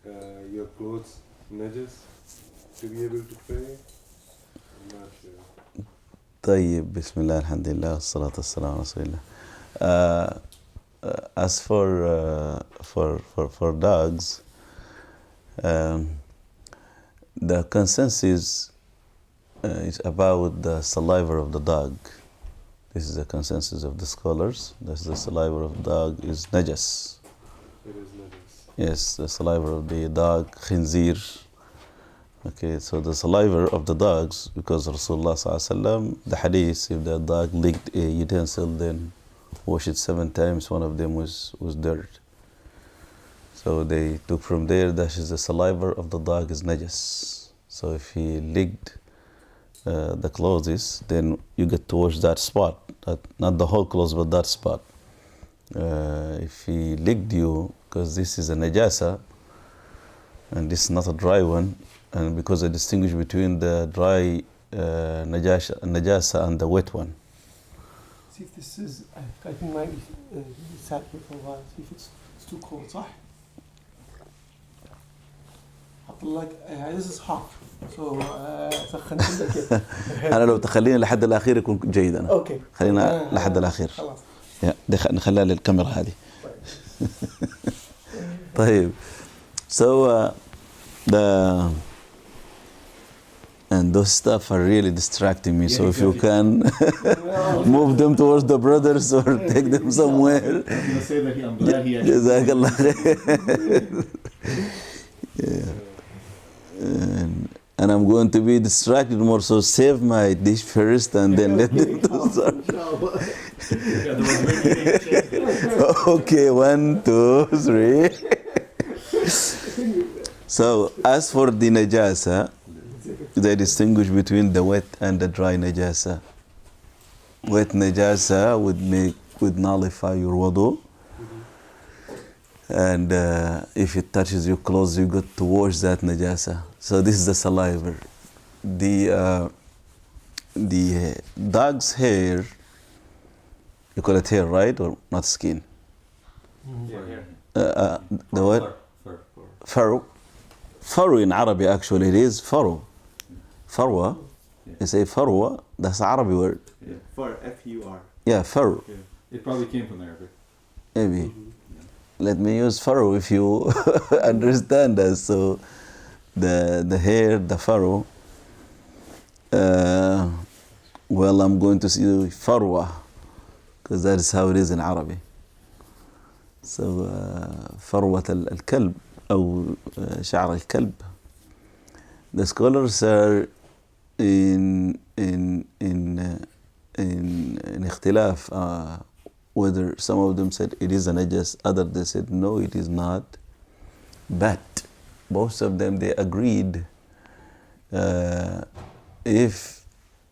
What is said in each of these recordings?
your clothes najas to be able to pray? I'm not sure. طيب بسم الله الحمد لله والصلاة والسلام على رسول الله. As for dogs, the consensus is about the saliva of the dog. This is the consensus of the scholars. That the saliva of the dog is najas. It is najas. Yes, the saliva of the dog, khinzir. Okay, so the saliva of the dogs, because Rasulullah ﷺ, the hadith, if the dog licked a utensil, then wash it 7 times, one of them was dirt. So they took from there that is the saliva of the dog is najas. So if he licked the clothes, then you get to wash that spot, not the whole clothes, but that spot. If he licked you, because this is a najasa, and this is not a dry one, and because I distinguish between the dry najasa and the wet one. See if this is, I think might be sat here for a while, see if it's too cold, صح? This is hot, so سخنت لك. أنا لو تخلينا لحد الأخير يكون جيد أنا. أوكي. خلينا لحد الأخير. خلاص. نخليها للكاميرا هذه. طيب. So and those stuff are really distracting me. So if you can move them towards the brothers or take them somewhere. I'm glad he Jazakallah khair. Yeah. And I'm going to be distracted more, so save my dish first and then let them to start. Okay, 1, 2, 3. So as for the najasa, they distinguish between the wet and the dry najasa. Wet najasa would nullify your wudu. And if it touches your clothes, you got to wash that najasa. So this is the saliva. The dog's hair, you call it hair, right, or not skin? Yeah, hair. The what? Fur. Fur in Arabic actually it is fur. Farwa. You say farwa. That's an Arabic word. Yeah, fur, F-U-R. Yeah, fur. Yeah. It probably came from Arabic. Maybe. Let me use furrow if you understand us. So the hair, the furrow, well, I'm going to see farwa, because that is how it is in Arabic. So farwat al-kalb, or شعر الكلب. The scholars are in اختلاف, whether some of them said it is a najas, others they said no, it is not. But most of them, they agreed if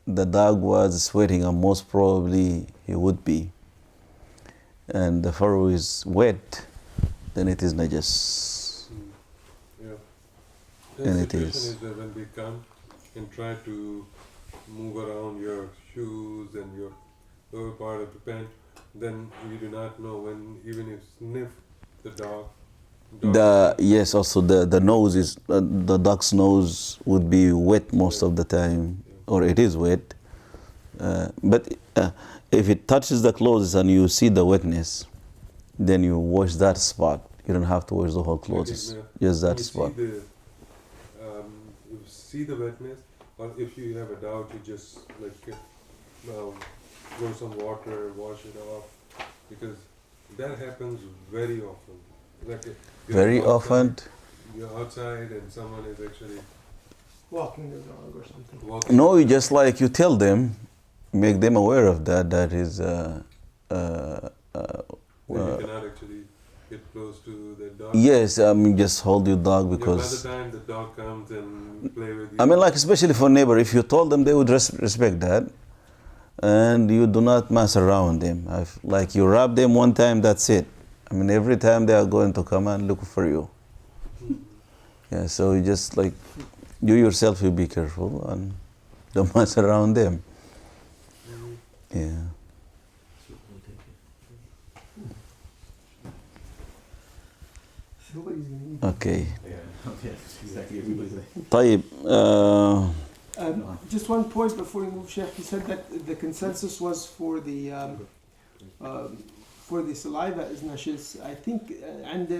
the dog was sweating, and most probably he would be, and the fur is wet, then it is najas. Yeah. And The it situation is. that when they come and try to move around your shoes and your lower part of the pant, then you do not know when, even if sniff the dog. Yes, also the nose is, the dog's nose would be wet most of the time, or it is wet. But if it touches the clothes and you see the wetness, then you wash that spot. You don't have to wash the whole clothes, just that spot. You see the wetness, or if you have a doubt, you just like pour some water, wash it off, because that happens very often. Like Very often. You're outside and someone is actually Walking the dog or something. No, you just like you tell them, make them aware of that. That is. You cannot actually get close to the dog. Yes, I mean just hold your dog, because. By the time the dog comes and play with you. I mean, like especially for neighbor, if you told them, they would respect that, and you do not mess around them. Like you rub them one time, that's it. I mean, every time they are going to come and look for you. Yeah, so you just like, you yourself, you be careful and don't mess around them. Yeah. Nobody's gonna eat. Okay. Yeah. Yes, exactly. Everybody's like, طيب Just one point before we move, Sheikh. You said that the consensus was for the saliva is نجس. I think عند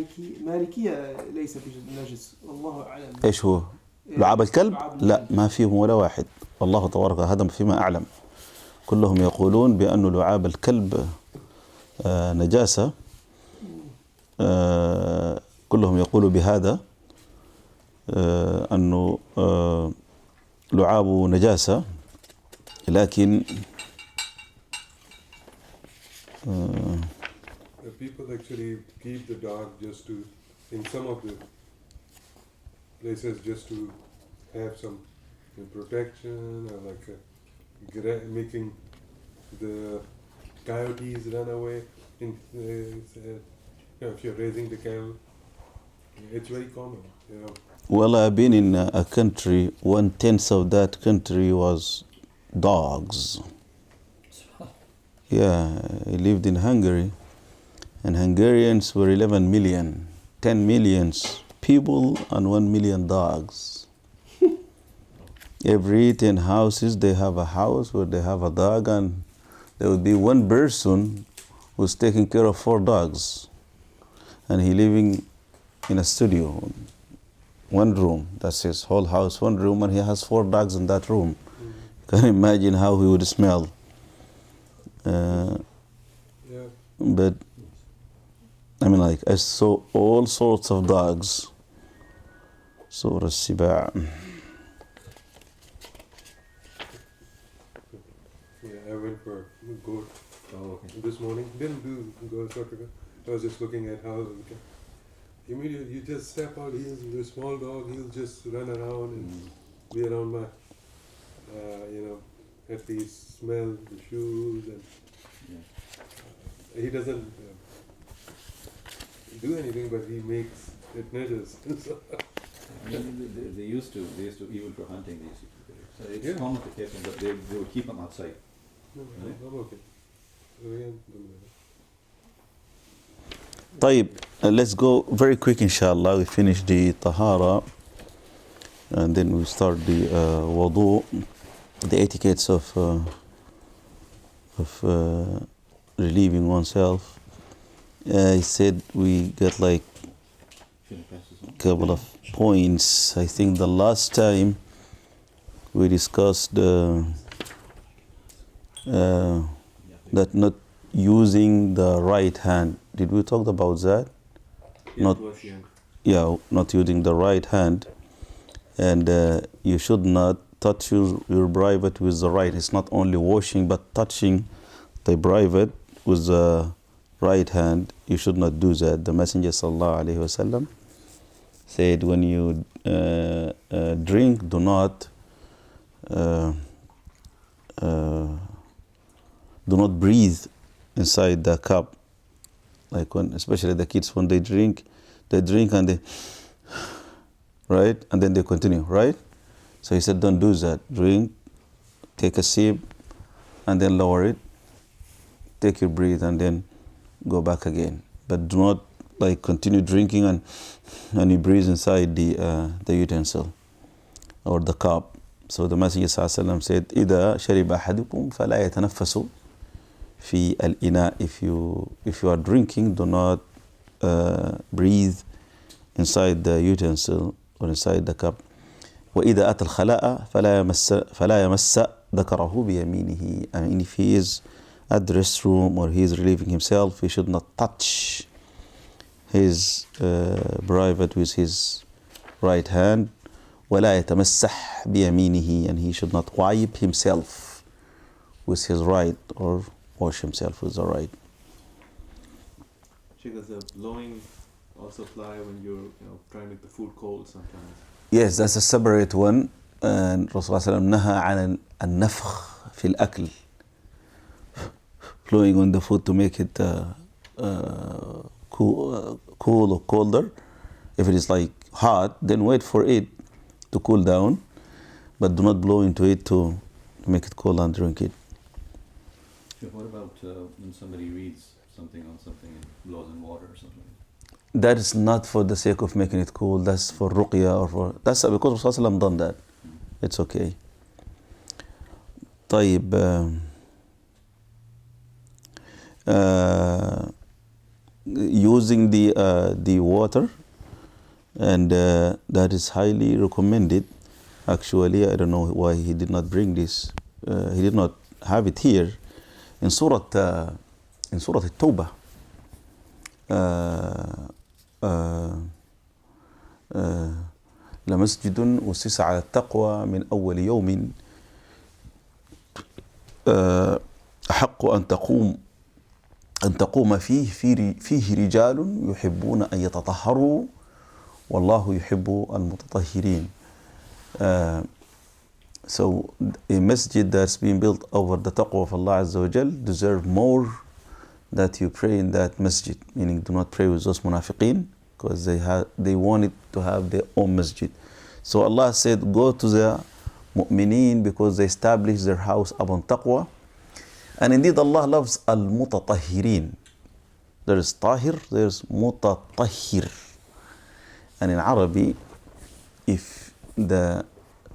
المالكية ليس بنجس. والله أعلم. ايش هو؟ لعاب الكلب؟ لعاب لا الكلب. ما فيهم ولا واحد. الله تبارك هذا فيما أعلم. كلهم يقولون بأن لعاب الكلب نجاسة. كلهم يقولوا بهذا أنه لعاب نجاسة، لكن People actually keep the dog just to, in some of the places, just to have some protection, or like making the coyotes run away. If you're raising the camel, it's very common. well, I've been in a country, 1/10 of that country was dogs. Yeah, I lived in Hungary, and Hungarians were 11 million, 10 million people and 1 million dogs. Every 10 houses, they have a house where they have a dog, and there would be one person who's taking care of 4 dogs. And he living in a studio, one room, that's his whole house, one room, and he has 4 dogs in that room. Can you imagine how he would smell? But I mean, like, I saw all sorts of dogs. Surah Siba. Yeah, I went for goat okay. this morning. Didn't do goat Africa. I was just looking at how immediately you just step out. He's a small dog. He'll just run around and be around my, at least smell the shoes, and he doesn't do anything, but he makes it nudges. I mean, they used to, even for hunting, they used to keep it. So it's Yeah. common to catch them, but they would keep them outside. No, Really? I'm okay. طيب, let's go very quick, inshallah. We finish the Tahaarah, and then we start the wudu, the etiquettes of relieving oneself. I said we got like Shouldn't pass this on. a couple of points. I think the last time we discussed that not using the right hand. Did we talk about that? Not- not using the right hand, and you should not touch your private with the right. It's not only washing, but touching the private with the right hand. You should not do that. The Messenger sallallahu alaihi wasallam said, when you drink, do not breathe inside the cup. Like when, especially the kids, when they drink and they, right? And then they continue, right? So he said, don't do that. Drink, take a sip, and then lower it. Take your breath, and then go back again. But do not like continue drinking and you breathe inside the utensil or the cup. So the Messenger ﷺ said, إِذَا شَرِبَ أَحَدُكُمْ فَلَا يَتَنَفَّسُ فِي الْإِنَاءِ. If you are drinking, do not breathe inside the utensil or inside the cup. وَإِذَا أَتَى الْخَلَاءَ فَلَا يَمَسَّ ذَكَرَهُ بِيَمِينِهِ. I mean, if he is at the restroom or he is relieving himself, he should not touch his private with his right hand. وَلَا يَتَمَسَّحْ بِيَمِينِهِ. And he should not wipe himself with his right or wash himself with the right. Does the blowing also apply when you're trying to make the food cold sometimes? Yes, that's a separate one. And Rasulullah نهى عن النفخ في الأكل. Blowing on the food to make it cool or colder. If it is like hot, then wait for it to cool down, but do not blow into it to make it cold and drink it. What about when somebody reads something on something and blows in water or something? that is not for the sake of making it cool. That's for ruqya or for, that's because Rasulullah done that. It's okay. طيب using the water, and that is highly recommended. Actually, I don't know why he did not bring this. He did not have it here in Surah At-Tawbah. لمسجد أسس على التقوى من أول يوم أحق أن تقوم فيه رجال يحبون أن يتطهروا والله يحب المتطهرين. So a masjid that's being built over the taqwa of Allah Azza wa Jal deserve more that you pray in that masjid, meaning do not pray with those munafiqeen, because they wanted to have their own masjid. So Allah said, go to the mu'mineen because they established their house upon taqwa. And indeed Allah loves al-mutatahhirin. There is tahir, there is mutatahhir. And in Arabic, if the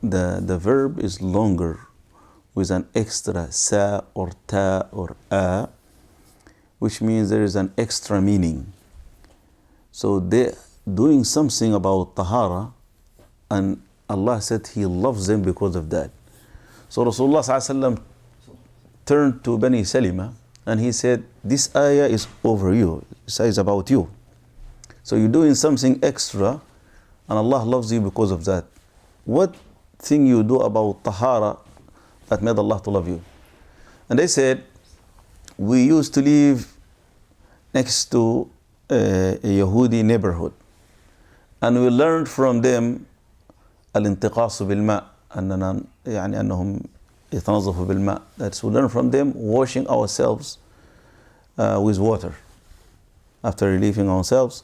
verb is longer with an extra sa or ta or a, which means there is an extra meaning. So they're doing something about Tahaarah, and Allah said He loves them because of that. So Rasulullah ﷺ turned to Bani Salima and he said, this ayah is over you, this ayah is about you. So you're doing something extra and Allah loves you because of that. What thing you do about Tahaarah that made Allah to love you? And they said, we used to live next to a Yahudi neighborhood, and we learned from them الانتقاص بالماء أننا يعني أنهم يتنظفوا بالماء. That's we learn from them washing ourselves with water after relieving ourselves.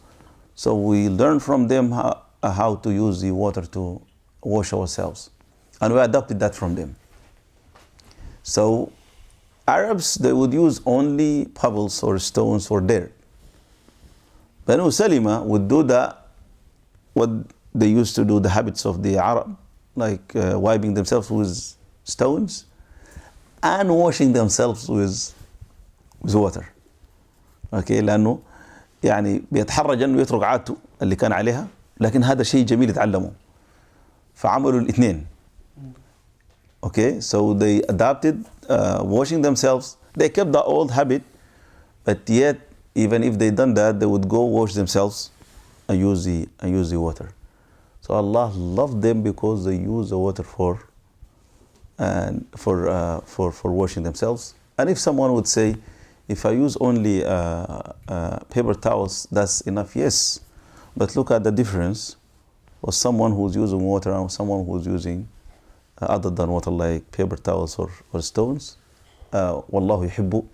So we learn from them how to use the water to wash ourselves, and we adopted that from them. So Arabs, they would use only pebbles or stones or dirt. Banu Salima would do what they used to do, the habits of the Arab, like wiping themselves with stones and washing themselves with water. Okay, لأنه يعني بيتحرج أنه يترك عادته اللي كان عليها، لكن هذا شيء جميل يتعلمه، فعملوا الاثنين. Okay, so they adapted washing themselves. They kept the old habit, but yet even if they done that, they would go wash themselves and use the water. So Allah loved them because they use the water for washing themselves. And if someone would say, if I use only paper towels, that's enough. Yes, but look at the difference of someone who's using water and someone who's using other than water, like paper towels or stones. Wallahu yuhibbu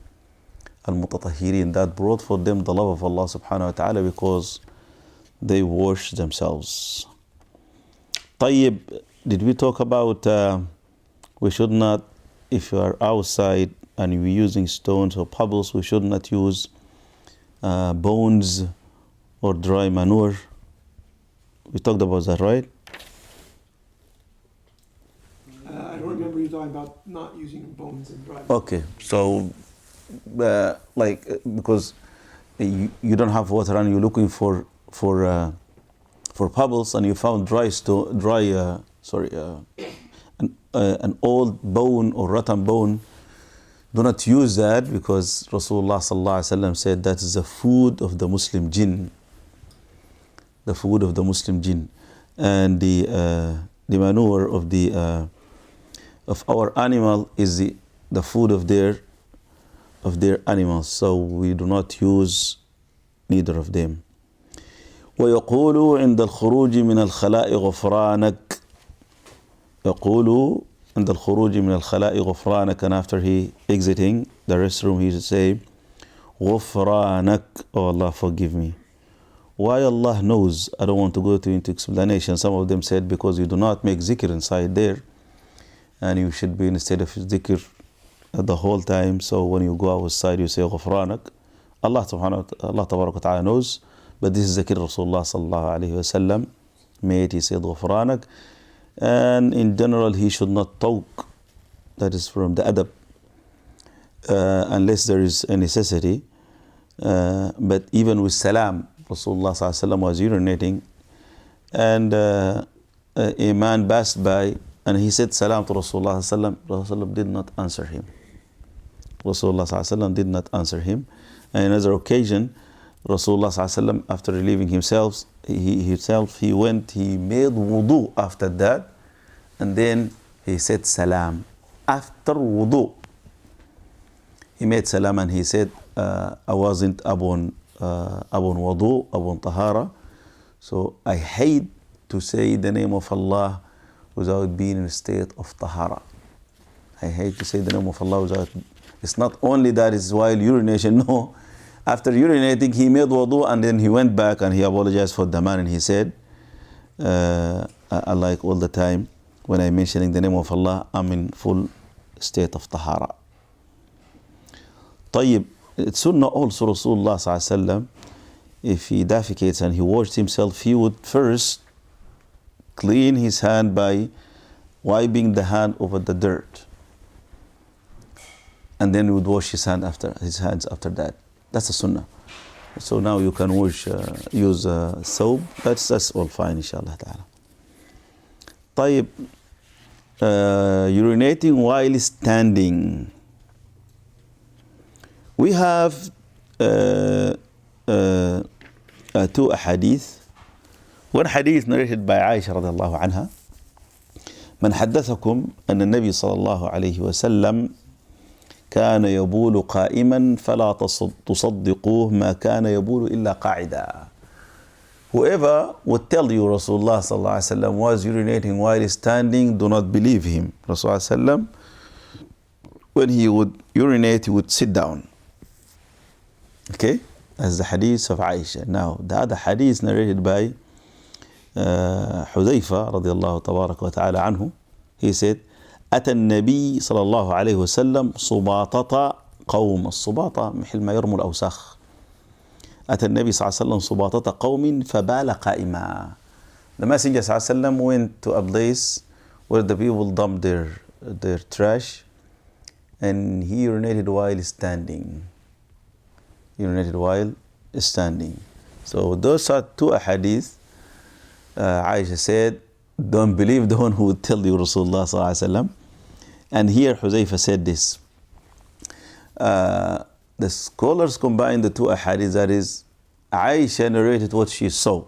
al-mutatahhirin. That brought for them the love of Allah subhanahu wa ta'ala because they wash themselves. طيب, did we talk about we should not, if you are outside and you're using stones or pebbles, we should not use bones or dry manure? We talked about that, right? I don't remember you talking about not using bones and dry. Okay, so because you don't have water and you're looking for pebbles and you found an old bone or rotten bone, do not use that, because Rasulullah sallallahu alaihi wasallam said that is the food of the Muslim jinn. The food of the Muslim jinn, and the manure of our animal is the food of their animals. So we do not use neither of them. ويقول عند الخروج من الخلاء غفرانك. يقول عند الخروج من الخلاء غفرانك, and after he exiting the restroom he should say غفرانك, oh Allah forgive me. Why Allah knows, I don't want to go into explanation. Some of them said because you do not make zikr inside there, and you should be instead of zikr the whole time. So when you go outside you say غفرانك. Allah tabarak wa ta'ala knows, But this is the Rasulullah sallallahu alayhi wasallam made. He said غفرانك, and in general he should not talk. That is from the adab, unless there is a necessity. But even with salam, Rasulullah sallallahu alayhi wasallam was urinating, and a man passed by and he said salam to Rasulullah sallallahu alayhi wasallam. Rasulullah did not answer him. Rasulullah sallallahu alayhi wasallam did not answer him. And another occasion, Rasulullah sallallahu alayhi wasallam, after relieving himself, he went, he made wudu after that, and then he said salam. After wudu, he made salam and he said, I wasn't upon wudu, upon Tahaarah. So I hate to say the name of Allah without being in a state of Tahaarah. I hate to say the name of Allah without. It's not only that it's while urination, no. After urinating, he made wudu and then he went back and he apologized for the man and he said, I like all the time when I'm mentioning the name of Allah, I'm in full state of Tahaarah. طيب, it's sunnah also Rasulullah sallallahu alayhi wasallam, if he defecates and he washed himself, he would first clean his hand by wiping the hand over the dirt, and then he would wash his hands after that. That's a sunnah. So now you can use soap. That's all fine, inshallah ta'ala. طيب, urinating while standing. We have two ahadith. One hadith narrated by Aisha radiallahu anha. من حدثكم أن النبي صلى الله عليه وسلم كان يبول قائما فلا تصدقوه ما كان يبول إلا قاعدا. Whoever would tell you Rasulullah sallallahu alaihi wasallam was urinating while standing, do not believe him. Rasulullah sallam, when he would urinate, he would sit down. Okay, as the hadith of Aisha. Now the other hadith narrated by حذيفة رضي الله تبارك وتعالى عنه. He said, أتى النبي صلى الله عليه وسلم صباطة قوم. الصباطة محل ما يرموا الأوساخ. أتى النبي صلى الله عليه وسلم صباطة قوم فبال قائما. The Messenger صلى الله عليه وسلم went to a place where the people dumped their trash, and he urinated while standing. So those are two ahadith. Aisha said, don't believe the one who would tell you Rasulullah sallallahu alaihi wasallam. And here Huzaifa said this. The scholars combine the two ahadith, that is, Aisha narrated what she saw.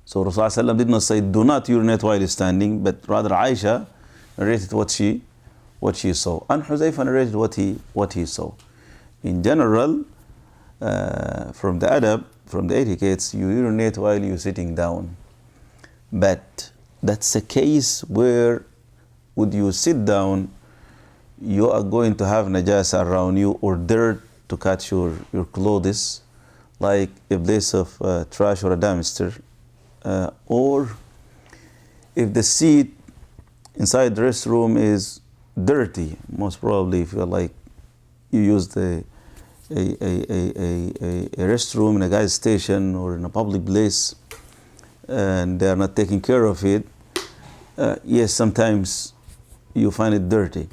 So Rasulullah sallallahu alaihi wasallam did not say, do not urinate while standing, but rather Aisha narrated what she saw. And Huzaifa narrated what he saw. In general, from the adab, from the etiquettes, you urinate while you're sitting down. But that's a case where would you sit down, you are going to have najasa around you or dirt to catch your clothes, like a place of trash or a dumpster, or if the seat inside the restroom is dirty, most probably if you're like, you use a restroom in a gas station or in a public place, and they are not taking care of it, yes, sometimes you find it dirty,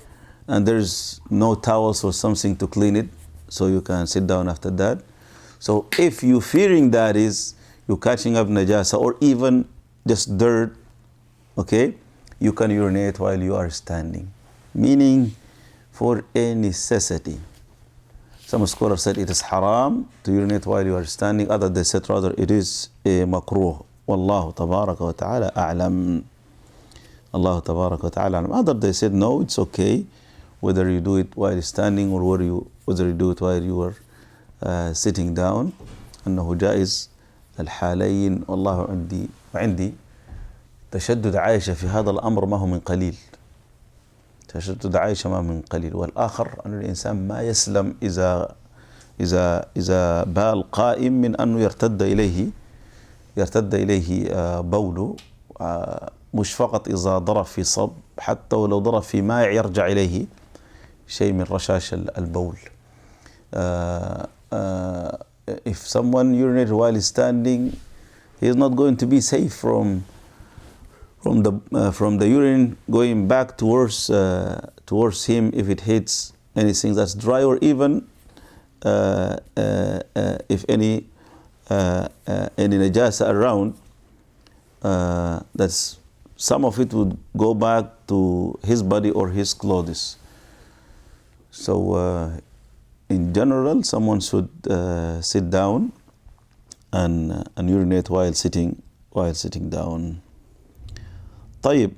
and there's no towels or something to clean it, so you can sit down after that. So if you fearing that is you catching up najasa or even just dirt, okay, you can urinate while you are standing, meaning for a necessity. Some scholars said it is haram to urinate while you are standing. Others they said rather it is a makruh. Wallahu tabaraka wa ta'ala a'lam. Allah tabaraka wa ta'ala a'lam. Others they said no, it's okay whether you do it while standing or whether you do it while you are sitting down. أنه جائز الحالين. والله عندي تشدد عائشة في هذا الأمر ما هو من قليل. تشدد عائشة ما من قليل. والآخر أن الإنسان ما يسلم إذا بال قائم من أنه يرتد إليه بوله، مش فقط إذا ضرب في صب، حتى ولو ضرب في ماء يرجع إليه شيء من رشاش البول. if someone urinates while he's standing, he is not going to be safe from the urine going back towards him if it hits anything that's dry, or even if any najasa around, that's some of it would go back to his body or his clothes. So in general, someone should sit down and urinate while sitting down. طيب